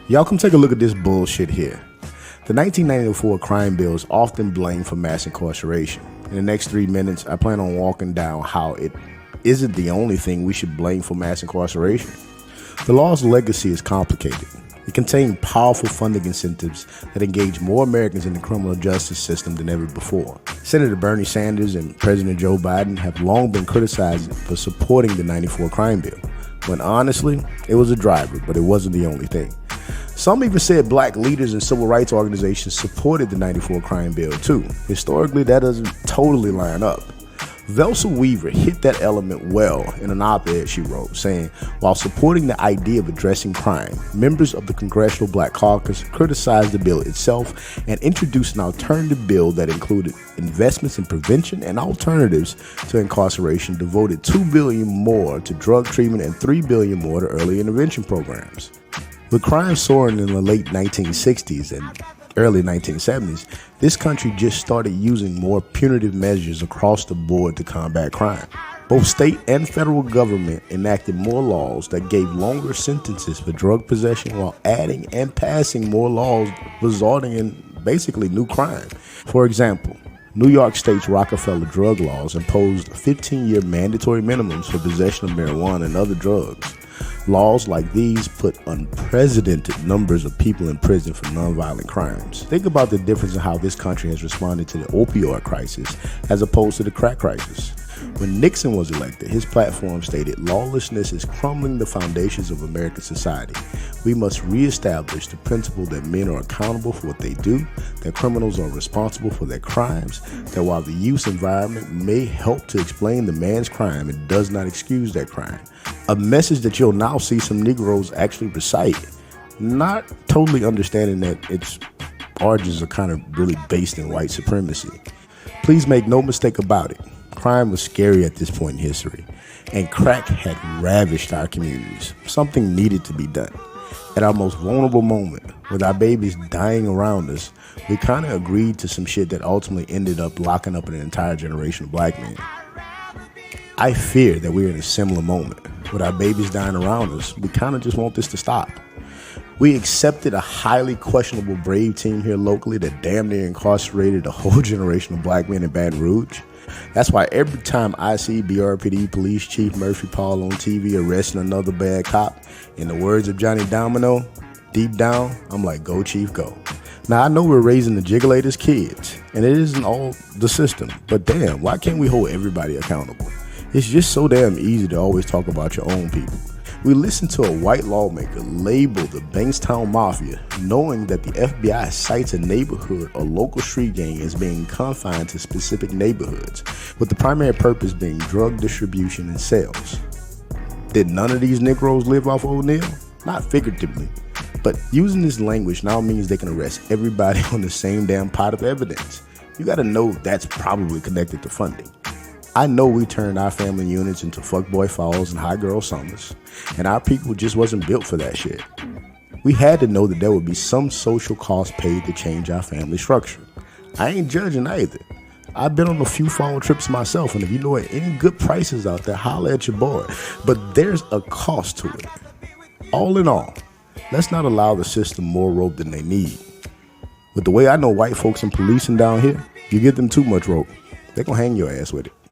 Y'all come take a look at this bullshit here. The 1994 crime bill is often blamed for mass incarceration. In the next 3 minutes, I plan on walking down how it isn't the only thing we should blame for mass incarceration. The law's legacy is complicated. It contained powerful funding incentives that engage more Americans in the criminal justice system than ever before. Senator Bernie Sanders and President Joe Biden have long been criticized for supporting the 94 crime bill, when honestly, it was a driver, but it wasn't the only thing. Some even said black leaders and civil rights organizations supported the 94 crime bill too. Historically, that doesn't totally line up. Velsa Weaver hit that element well in an op-ed she wrote, saying, while supporting the idea of addressing crime, members of the Congressional Black Caucus criticized the bill itself and introduced an alternative bill that included investments in prevention and alternatives to incarceration, devoted $2 billion more to drug treatment and $3 billion more to early intervention programs. With crime soaring in the late 1960s and early 1970s, this country just started using more punitive measures across the board to combat crime. Both state and federal government enacted more laws that gave longer sentences for drug possession while adding and passing more laws resulting in basically new crime. For example, New York State's Rockefeller drug laws imposed 15-year mandatory minimums for possession of marijuana and other drugs. Laws like these put unprecedented numbers of people in prison for nonviolent crimes. Think about the difference in how this country has responded to the opioid crisis as opposed to the crack crisis. When Nixon was elected, his platform stated, "Lawlessness is crumbling the foundations of American society. We must reestablish the principle that men are accountable for what they do, that criminals are responsible for their crimes, that while the youth's environment may help to explain the man's crime, it does not excuse that crime." A message that you'll now see some Negroes actually recite, not totally understanding that its origins are kind of really based in white supremacy. Please make no mistake about it. Crime was scary at this point in history, and crack had ravished our communities. Something needed to be done. At our most vulnerable moment, with our babies dying around us, we kind of agreed to some shit that ultimately ended up locking up an entire generation of black men. I fear that we're in a similar moment. With our babies dying around us, we kind of just want this to stop. We accepted a highly questionable Brave team here locally that damn near incarcerated a whole generation of black men in Baton Rouge. That's why every time I see BRPD Police Chief Murphy Paul on TV arresting another bad cop, in the words of Johnny Domino, deep down, I'm like, go Chief, go. Now, I know we're raising the Jiggalators kids, and it isn't all the system, but damn, why can't we hold everybody accountable? It's just so damn easy to always talk about your own people. We listen to a white lawmaker label the Bankstown Mafia, knowing that the FBI cites a neighborhood or local street gang as being confined to specific neighborhoods, with the primary purpose being drug distribution and sales. Did none of these Negroes live off O'Neal? Not figuratively, but using this language now means they can arrest everybody on the same damn pot of evidence. You gotta know that's probably connected to funding. I know we turned our family units into fuckboy falls and high girl summers, and our people just wasn't built for that shit. We had to know that there would be some social cost paid to change our family structure. I ain't judging either. I've been on a few fall trips myself, and if you know any good prices out there, holler at your boy. But there's a cost to it. All in all, let's not allow the system more rope than they need. With the way I know white folks in policing down here, you give them too much rope, they're gonna hang your ass with it.